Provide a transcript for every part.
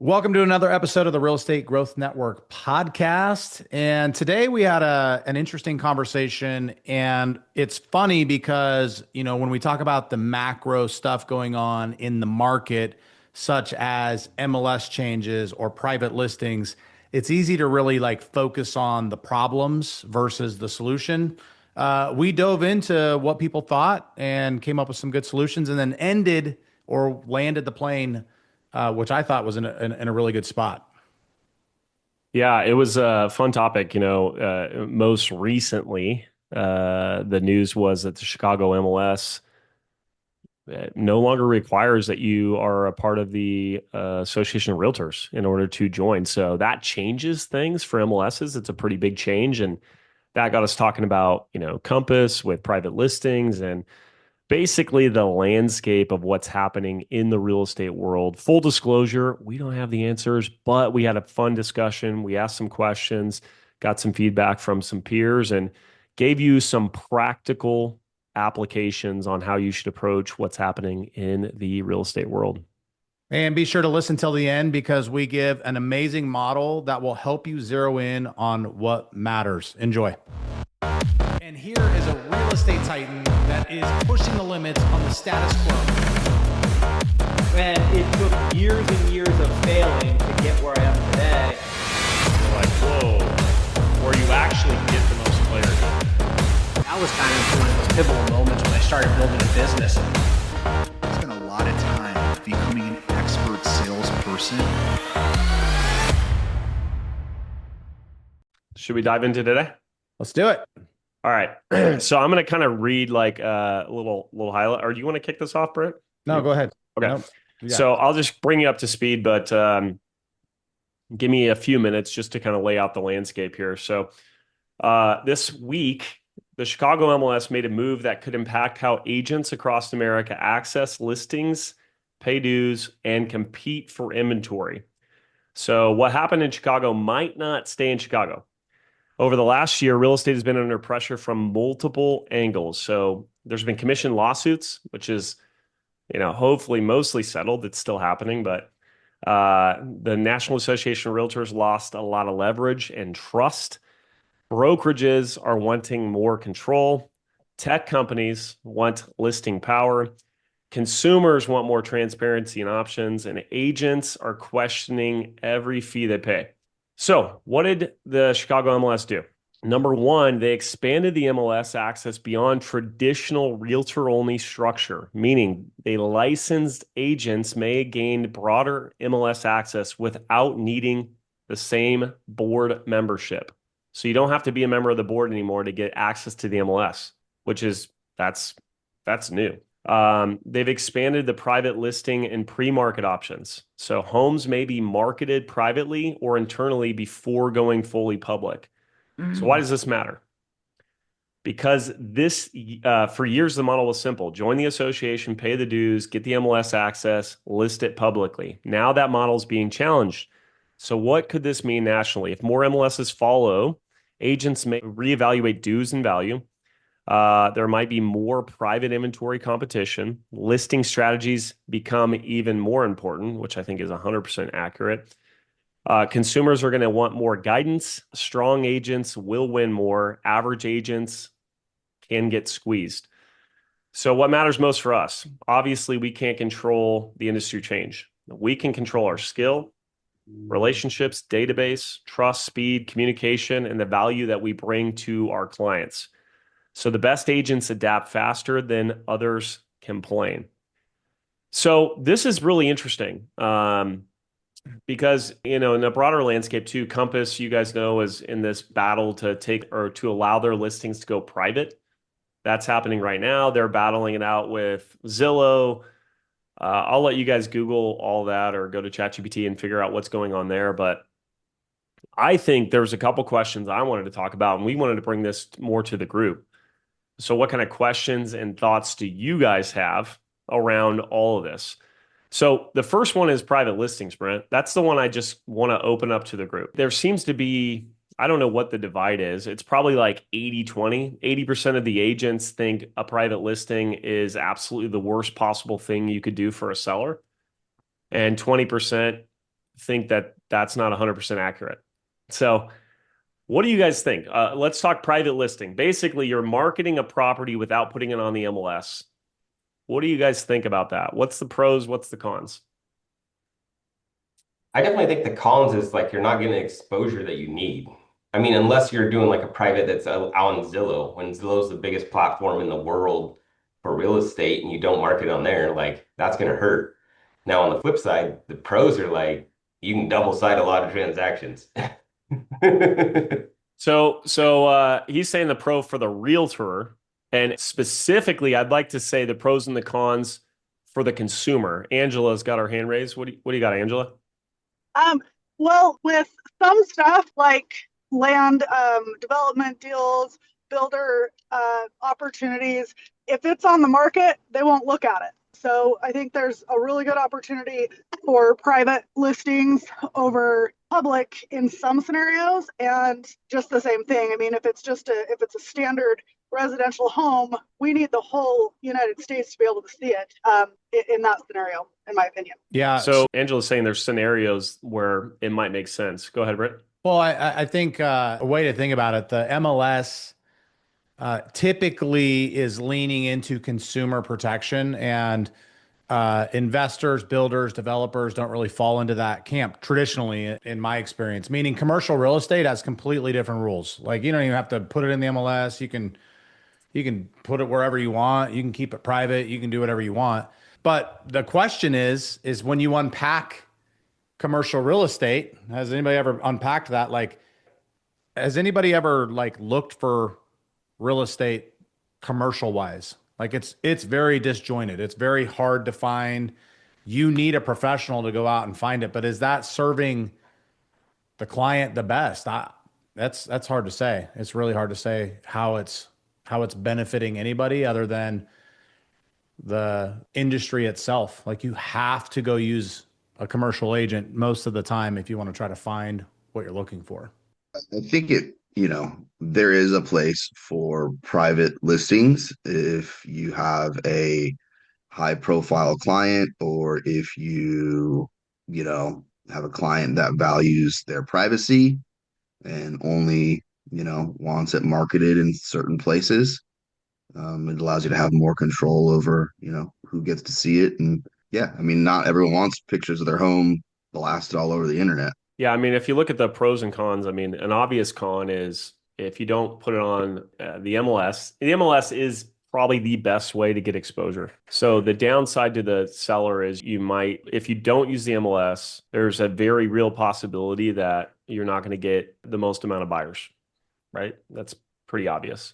Welcome to another episode of the Real Estate Growth Network podcast. And today we had an interesting conversation. And it's funny because, when we talk about the macro stuff going on in the market, such as MLS changes or private listings, it's easy to really like focus on the problems versus the solution. We dove into what people thought and came up with some good solutions and then ended or landed the plane, which I thought was in a really good spot. Yeah, it was a fun topic. Most recently, the news was that the Chicago MLS no longer requires that you are a part of the Association of Realtors in order to join. So that changes things for MLSs. It's a pretty big change. And that got us talking about, Compass with private listings and basically the landscape of what's happening in the real estate world. Full disclosure, we don't have the answers, but we had a fun discussion. We asked some questions, got some feedback from some peers, and gave you some practical applications on how you should approach what's happening in the real estate world. And be sure to listen till the end because we give an amazing model that will help you zero in on what matters. Enjoy. And here is a real estate titan that is pushing the limits on the status quo. And it took years and years of failing to get where I am today. Like, whoa, where you actually get the most clarity. That was kind of one of those pivotal moments when I started building a business. I spent a lot of time becoming an expert salesperson. Should we dive into today? Let's do it. All right. So I'm going to kind of read like a little highlight. Or do you want to kick this off, Brett? No, go ahead. Okay. Nope. Yeah. So I'll just bring you up to speed, but give me a few minutes just to kind of lay out the landscape here. So this week, the Chicago MLS made a move that could impact how agents across America access listings, pay dues, and compete for inventory. So what happened in Chicago might not stay in Chicago. Over the last year, real estate has been under pressure from multiple angles. So there's been commission lawsuits, which is, hopefully mostly settled. It's still happening, but the National Association of Realtors lost a lot of leverage and trust. Brokerages are wanting more control. Tech companies want listing power. Consumers want more transparency and options, and agents are questioning every fee they pay. So what did the Chicago MLS do? Number one, they expanded the MLS access beyond traditional realtor-only structure, meaning they licensed agents may gain broader MLS access without needing the same board membership. So you don't have to be a member of the board anymore to get access to the MLS, which is, that's new. They've expanded the private listing and pre-market options. So homes may be marketed privately or internally before going fully public. So why does this matter? Because this, for years, the model was simple. Join the association, pay the dues, get the MLS access, list it publicly. Now that model is being challenged. So what could this mean nationally? If more MLSs follow, agents may reevaluate dues and value. There might be more private inventory competition. Listing strategies become even more important, which I think is 100% accurate. Consumers are going to want more guidance. Strong agents will win more. Average agents can get squeezed. So what matters most for us? Obviously, we can't control the industry change. We can control our skill, relationships, database, trust, speed, communication, and the value that we bring to our clients. So the best agents adapt faster than others complain. So this is really interesting because, in a broader landscape too, Compass, you guys know, is in this battle to take or to allow their listings to go private. That's happening right now. They're battling it out with Zillow. I'll let you guys Google all that or go to ChatGPT and figure out what's going on there. But I think there's a couple questions I wanted to talk about, and we wanted to bring this more to the group. So what kind of questions and thoughts do you guys have around all of this? So the first one is private listings, Brent. That's the one I just want to open up to the group. There seems to be, I don't know what the divide is. It's probably like 80-20. 80% of the agents think a private listing is absolutely the worst possible thing you could do for a seller. And 20% think that that's not 100% accurate. So what do you guys think? Let's talk private listing. Basically, you're marketing a property without putting it on the MLS. What do you guys think about that? What's the pros? What's the cons? I definitely think the cons is like you're not getting the exposure that you need. I mean, unless you're doing like a private that's out on Zillow, when Zillow's the biggest platform in the world for real estate and you don't market on there, like that's going to hurt. Now, on the flip side, the pros are like you can double side a lot of transactions. So he's saying the pro for the realtor, and specifically, I'd like to say the pros and the cons for the consumer. Angela's got her hand raised. What do you got, Angela? Well, with some stuff like land development deals, builder opportunities, if it's on the market, they won't look at it. So I think there's a really good opportunity for private listings over public in some scenarios, and just the same thing. I mean, if it's a standard residential home, we need the whole United States to be able to see it in that scenario, in my opinion. Yeah. So Angela's saying there's scenarios where it might make sense. Go ahead, Britt. Well, I think a way to think about it, the MLS typically is leaning into consumer protection, and investors, builders, developers don't really fall into that camp traditionally, in my experience. Meaning commercial real estate has completely different rules. Like you don't even have to put it in the MLS. You can put it wherever you want. You can keep it private. You can do whatever you want. But the question is when you unpack commercial real estate, has anybody ever unpacked that? Like, has anybody ever like looked for real estate commercial wise? Like it's very disjointed. It's very hard to find. You need a professional to go out and find it. But is that serving the client the best? That's hard to say. It's really hard to say how it's benefiting anybody other than the industry itself. Like you have to go use a commercial agent most of the time if you want to try to find what you're looking for. I think there is a place for private listings if you have a high profile client, or if have a client that values their privacy and only, wants it marketed in certain places. It allows you to have more control over, who gets to see it. And yeah, I mean, not everyone wants pictures of their home blasted all over the internet. Yeah, I mean, if you look at the pros and cons, I mean, an obvious con is if you don't put it on the MLS is probably the best way to get exposure. So the downside to the seller is if you don't use the MLS, there's a very real possibility that you're not going to get the most amount of buyers, right? That's pretty obvious.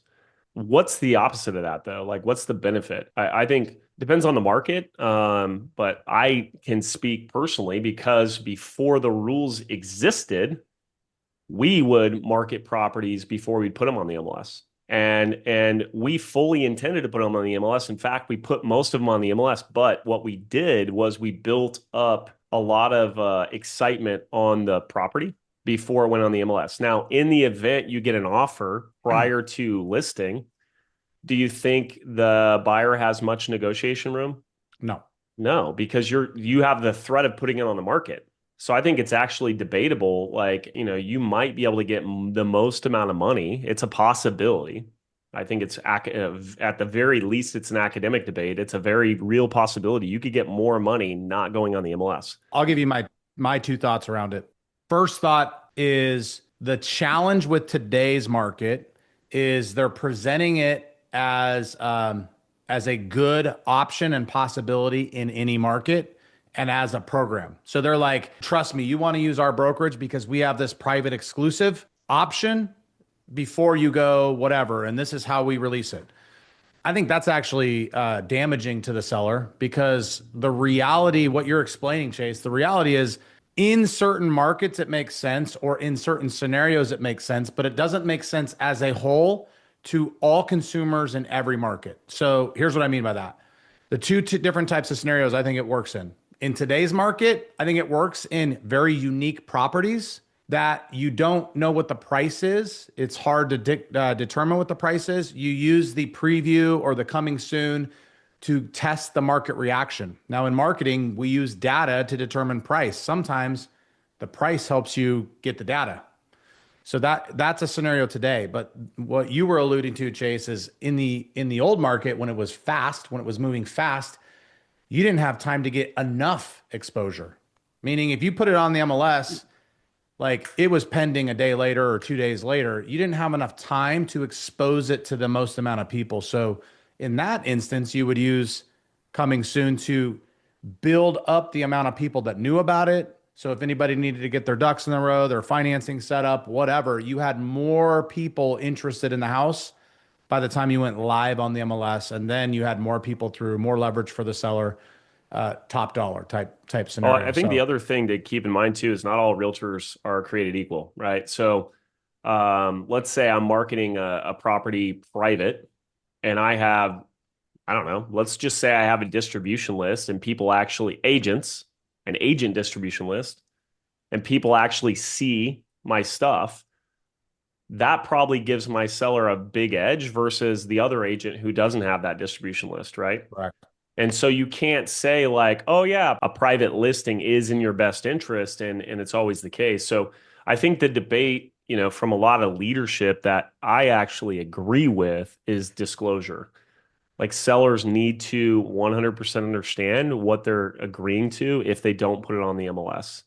What's the opposite of that though? Like what's the benefit? I think depends on the market. But I can speak personally because before the rules existed, we would market properties before we'd put them on the MLS. And we fully intended to put them on the MLS. In fact, we put most of them on the MLS. But what we did was we built up a lot of excitement on the property before it went on the MLS. Now, in the event you get an offer prior to listing, do you think the buyer has much negotiation room? No, because you have the threat of putting it on the market. So I think it's actually debatable. Like, you might be able to get the most amount of money. It's a possibility. I think it's at the very least, it's an academic debate. It's a very real possibility. You could get more money not going on the MLS. I'll give you my two thoughts around it. First thought is the challenge with today's market is they're presenting it as a good option and possibility in any market and as a program. So they're like, trust me, you want to use our brokerage because we have this private exclusive option before you go whatever. And this is how we release it. I think that's actually damaging to the seller because the reality, what you're explaining, Chase, the reality is in certain markets, it makes sense, or in certain scenarios, it makes sense, but it doesn't make sense as a whole to all consumers in every market. So here's what I mean by that. The two different types of scenarios I think it works in. In today's market, I think it works in very unique properties that you don't know what the price is. It's hard to determine what the price is. You use the preview or the coming soon to test the market reaction. Now in marketing, we use data to determine price. Sometimes The price helps you get the data. So that's a scenario today. But what you were alluding to, Chase, is in the old market when it was fast, when it was moving fast, you didn't have time to get enough exposure. Meaning if you put it on the MLS, like it was pending a day later or 2 days later, you didn't have enough time to expose it to the most amount of people. So in that instance, you would use coming soon to build up the amount of people that knew about it. So if anybody needed to get their ducks in a row, their financing set up, whatever, you had more people interested in the house by the time you went live on the MLS, and then you had more people through, more leverage for the seller, top dollar type Well, scenario. I think the So other thing to keep in mind too is not all realtors are created equal, right? So let's say I'm marketing a property private and I don't know, let's just say I have a distribution list and people actually, agents, an agent distribution list, and people actually see my stuff. That probably gives my seller a big edge versus the other agent who doesn't have that distribution list, right? correct. And so you can't say like, oh yeah, a private listing is in your best interest and it's always the case. So I think the debate, from a lot of leadership that I actually agree with is disclosure. Like sellers need to 100% understand what they're agreeing to if they don't put it on the MLS.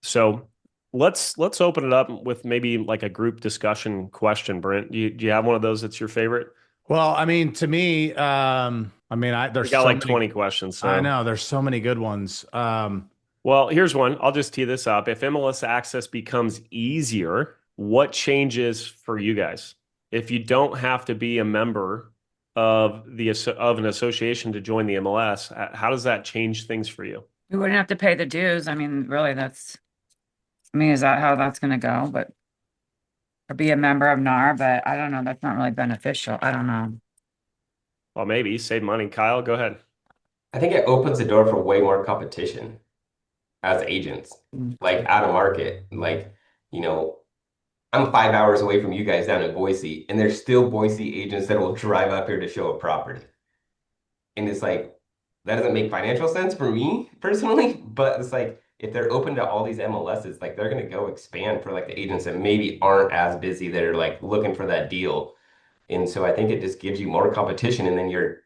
So let's open it up with maybe like a group discussion question, Brent. Do you have one of those that's your favorite? Well, I mean, to me, We there's got so like many. 20 questions. I So, know there's so many good ones. well, here's one. I'll just tee this up. If MLS access becomes easier, what changes for you guys? If you don't have to be a member of an association to join the MLS, how does that change things for you? We wouldn't have to pay the dues. I mean, really, is that how that's gonna go? But or be a member of NAR, but I don't know. That's not really beneficial. I don't know. Well, maybe save money. Kyle, go ahead. I think it opens the door for way more competition as agents, like out of market. Like, you know, I'm 5 hours away from you guys down in Boise, and there's still Boise agents that will drive up here to show a property. And it's like, that doesn't make financial sense for me personally, but it's like, if they're open to all these MLSs, like they're going to go expand for like the agents that maybe aren't as busy that are like looking for that deal. And so I think it just gives you more competition. And then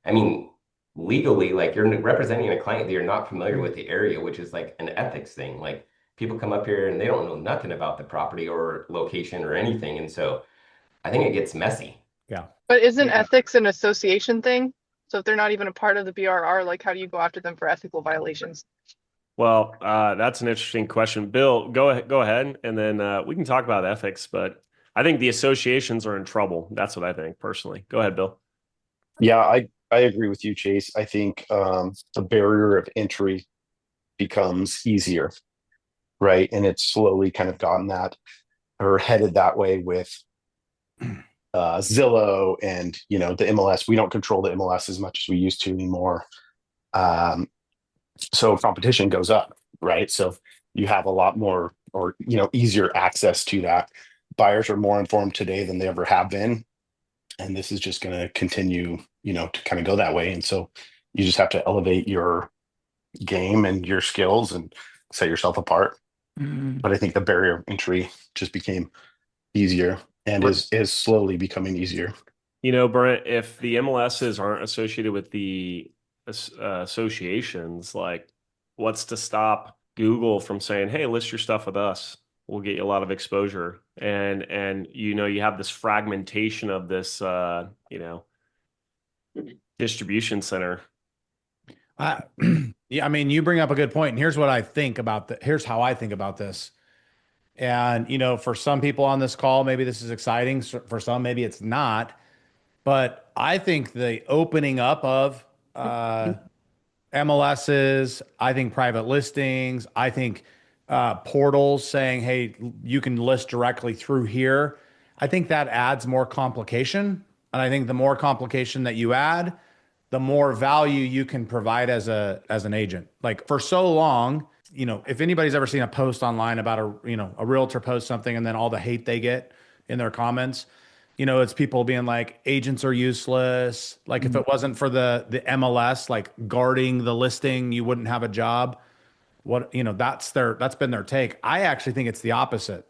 I mean, legally, like you're representing a client that you're not familiar with the area, which is like an ethics thing. Like people come up here and they don't know nothing about the property or location or anything. And so I think it gets messy. Yeah. But isn't Yeah. ethics an association thing? So if they're not even a part of the BRR, like how do you go after them for ethical violations? Well, that's an interesting question. Bill, go ahead, and then we can talk about ethics. But I think the associations are in trouble. That's what I think personally. Go ahead, Bill. Yeah, I agree with you, Chase. I think the barrier of entry becomes easier, right? And it's slowly kind of gotten that or headed that way with Zillow and the MLS. We don't control the MLS as much as we used to anymore. So competition goes up, right? So you have a lot more or easier access to that. Buyers are more informed today than they ever have been. And this is just going to continue, to kind of go that way. And so you just have to elevate your game and your skills and set yourself apart. Mm. But I think the barrier of entry just became easier and is slowly becoming easier. Brent, if the MLSs aren't associated with the associations, like what's to stop Google from saying, hey, list your stuff with us? We'll get you a lot of exposure. And you have this fragmentation of this, distribution center. Yeah, I mean, you bring up a good point, and here's what I think about here's how I think about this. And for some people on this call, maybe this is exciting. For some, maybe it's not. But I think the opening up of MLSs, I think private listings, I think portals saying, hey, you can list directly through here. I think that adds more complication. And I think the more complication that you add, the more value you can provide as an agent. Like for so long, if anybody's ever seen a post online about a realtor post something and then all the hate they get in their comments, it's people being like, agents are useless. Like if it wasn't for the MLS, like guarding the listing, you wouldn't have a job. that's been their take. I actually think it's the opposite.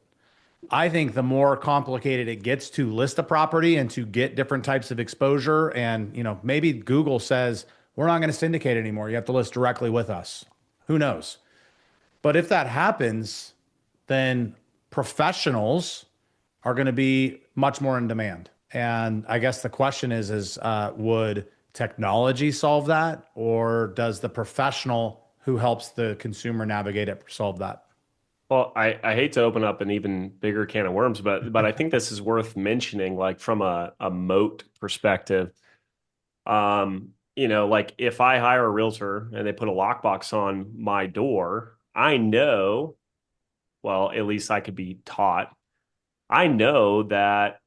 I think the more complicated it gets to list a property and to get different types of exposure, and maybe Google says we're not going to syndicate anymore. You have to list directly with us. Who knows? But if that happens, then professionals are going to be much more in demand. And I guess the question is would technology solve that, or does the professional who helps the consumer navigate it solve that? Well, I hate to open up an even bigger can of worms, but I think this is worth mentioning, like from a moat perspective. Like if I hire a realtor and they put a lockbox on my door, I know, well, at least I could be taught. I know that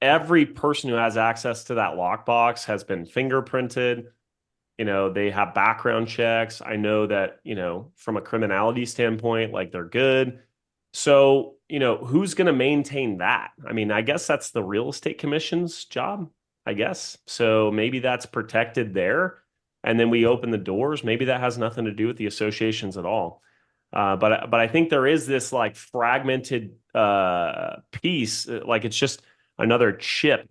every person who has access to that lockbox has been fingerprinted. They have background checks. I know that, from a criminality standpoint, like they're good. So, who's going to maintain that? I mean, I guess that's the real estate commission's job, I guess. So maybe that's protected there. And then we open the doors. Maybe that has nothing to do with the associations at all. But I think there is this like fragmented piece, like it's just another chip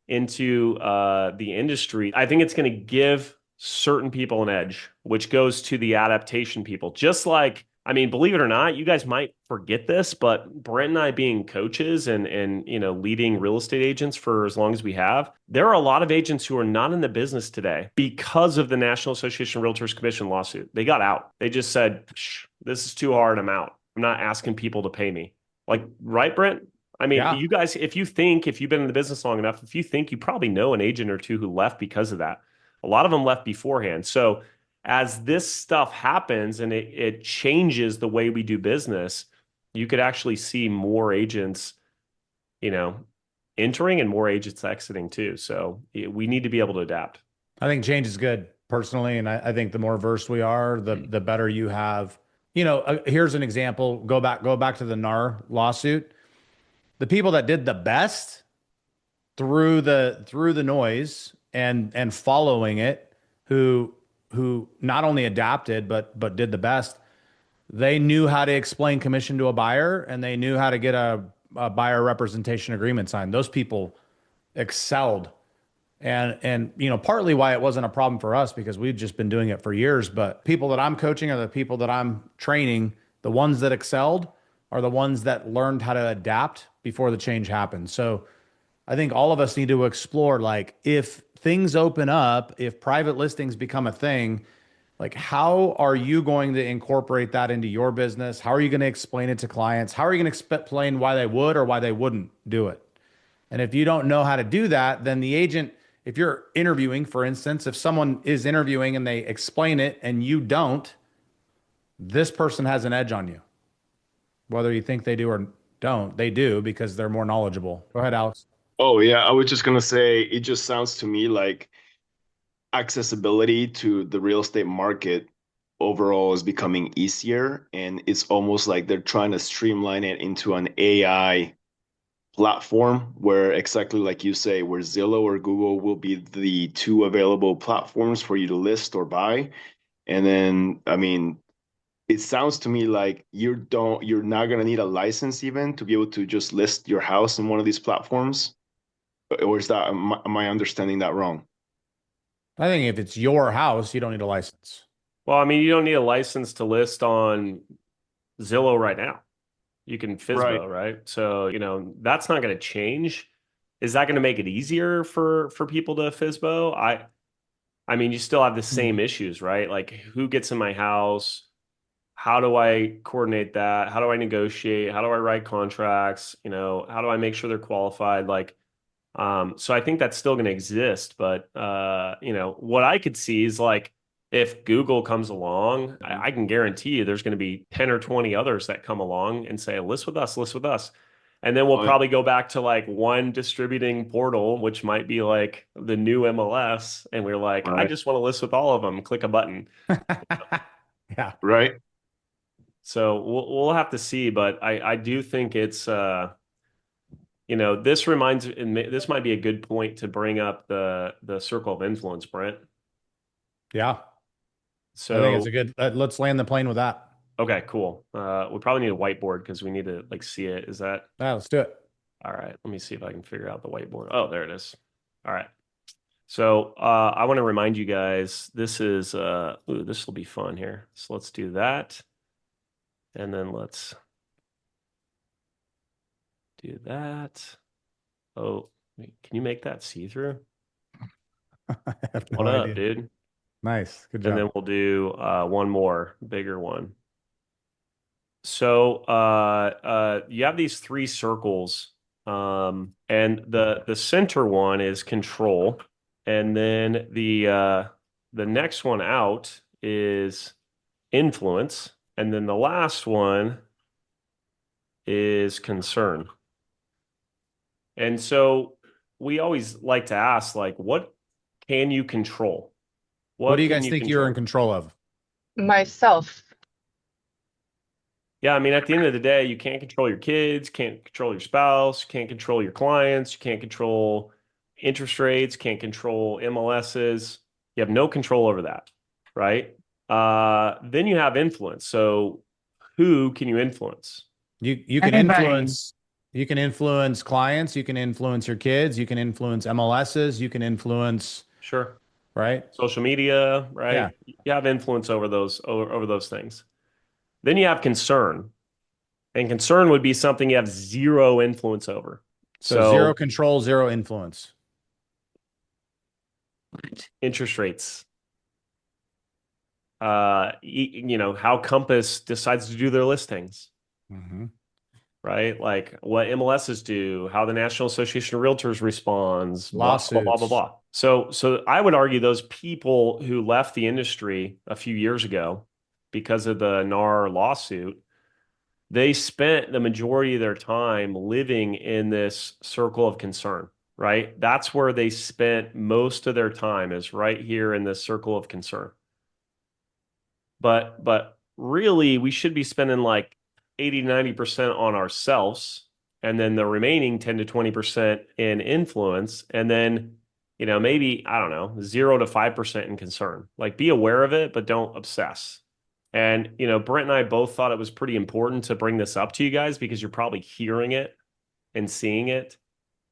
into the industry. I think it's going to give certain people an edge, which goes to the adaptation people. Just like, I mean, believe it or not, you guys might forget this, but Brent and I being coaches and leading real estate agents for as long as we have, there are a lot of agents who are not in the business today because of the National Association of Realtors Commission lawsuit. They got out. They just said, this is too hard. I'm out. I'm not asking people to pay me. Like, right, Brent? I mean, Yeah. you guys, if you've been in the business long enough, if you think, you probably know an agent or two who left because of that. A lot of them left beforehand. So as this stuff happens and it changes the way we do business, you could actually see more agents, entering and more agents exiting too. So we need to be able to adapt. I think change is good personally. And I think the more versed we are, the better you have. Here's an example. Go back to the NAR lawsuit. The people that did the best through the noise and following it, who not only adapted but did the best, they knew how to explain commission to a buyer, and they knew how to get a buyer representation agreement signed. Those people excelled. And partly why it wasn't a problem for us, because we've just been doing it for years. But people that I'm coaching are the people that I'm training. The ones that excelled are the ones that learned how to adapt before the change happened. So I think all of us need to explore, like, if things open up, if private listings become a thing, like, how are you going to incorporate that into your business? How are you going to explain it to clients? How are you going to explain why they would or why they wouldn't do it? And if you don't know how to do that, then the agent, if you're interviewing, for instance, if someone is interviewing and they explain it and you don't, this person has an edge on you. Whether you think they do or don't, they do, because they're more knowledgeable. Go ahead, Alex. Oh, yeah. I was just going to say, it just sounds to me like accessibility to the real estate market overall is becoming easier. And it's almost like they're trying to streamline it into an AI platform where, exactly like you say, where Zillow or Google will be the two available platforms for you to list or buy. And then, I mean, it sounds to me like you're not going to need a license even to be able to just list your house in one of these platforms. Or am I understanding that wrong? I think if it's your house, you don't need a license. Well, I mean, you don't need a license to list on Zillow right now. You can FSBO, right? So, that's not going to change. Is that going to make it easier for people to FSBO? I mean, you still have the same issues, right? Like, who gets in my house? How do I coordinate that? How do I negotiate? How do I write contracts? How do I make sure they're qualified? Like, so I think that's still going to exist. But, what I could see is, like, if Google comes along, I can guarantee you there's going to be 10 or 20 others that come along and say, list with us, list with us. And then we'll probably go back to like one distributing portal, which might be like the new MLS. And we're like, I just want to list with all of them. Click a button. Yeah. Right. So we'll have to see. But I do think it's, this might be a good point to bring up the circle of influence, Brent. Yeah. So I think it's a good, let's land the plane with that. okay, cool. We probably need a whiteboard because we need to like see it. Is that Let's do it. all right? Let me see if I can figure out the whiteboard. Oh, there it is. All right. So I want to remind you guys, this is ooh, this will be fun here. So let's do that. And then let's do that. Oh, wait, can you make that see-through? I have no What up, idea. dude? Nice. Good And job. then we'll do one more, bigger one. So you have these three circles, and the center one is control, and then the next one out is influence, and then the last one is concern. And so we always like to ask, like, what can you control? What do you can guys think you're in control of? Myself. Yeah, I mean, at the end of the day, you can't control your kids, can't control your spouse, can't control your clients, you can't control interest rates, can't control MLSs. You have no control over that, right? Then you have influence. So who can you influence? You can Anybody. influence clients, you can influence your kids, you can influence MLSs, you can influence, Sure. right? Social media, right? Yeah. You have influence over those things. Then you have concern. And concern would be something you have zero influence over. So zero control, zero influence. Interest rates. How Compass decides to do their listings, right? Like what MLSs do, how the National Association of Realtors responds, blah, blah, blah, blah, blah. So I would argue those people who left the industry a few years ago because of the NAR lawsuit, they spent the majority of their time living in this circle of concern, right? That's where they spent most of their time, is right here in this circle of concern. But really, we should be spending like 80-90% on ourselves, and then the remaining 10 to 20% in influence, and then maybe, I don't know, 0 to 5% in concern. Like, be aware of it, but don't obsess. And Brent and I both thought it was pretty important to bring this up to you guys because you're probably hearing it and seeing it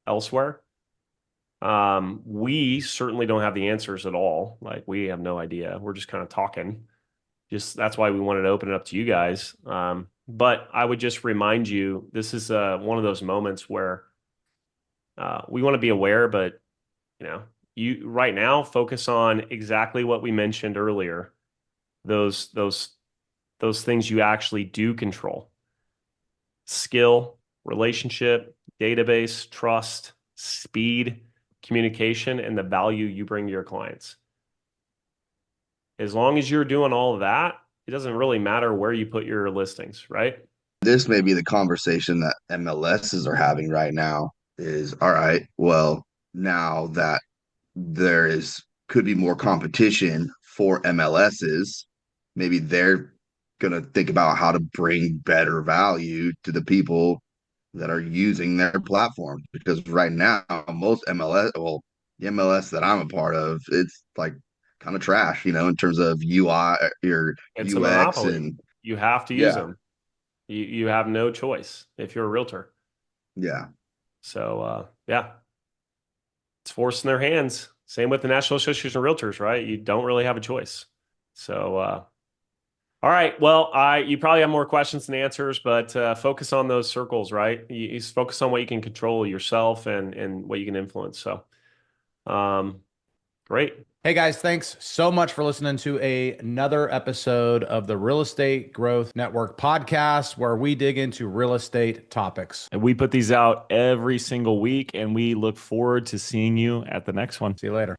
elsewhere. We certainly don't have the answers at all. Like, we have no idea. We're just kind of talking. That's why we wanted to open it up to you guys. But I would just remind you, this is one of those moments where we want to be aware, but you right now focus on exactly what we mentioned earlier. Those things you actually do control: skill, relationship, database, trust, speed, communication, and the value you bring to your clients. As long as you're doing all of that, it doesn't really matter where you put your listings, right? This may be the conversation that MLSs are having right now is, all right, well, now that could be more competition for MLSs, maybe they're going to think about how to bring better value to the people that are using their platform. Because right now, most the MLS that I'm a part of, it's like kind of trash, in terms of UI, your It's UX, a monopoly. and You have to use them. You have no choice if you're a realtor. Yeah. So it's forced in their hands. Same with the National Association of Realtors, right? You don't really have a choice. So all right. Well, you probably have more questions than answers, but focus on those circles, right? You focus on what you can control yourself and what you can influence. So great. Hey guys, thanks so much for listening to another episode of the Real Estate Growth Network podcast, where we dig into real estate topics. And we put these out every single week, and we look forward to seeing you at the next one. See you later.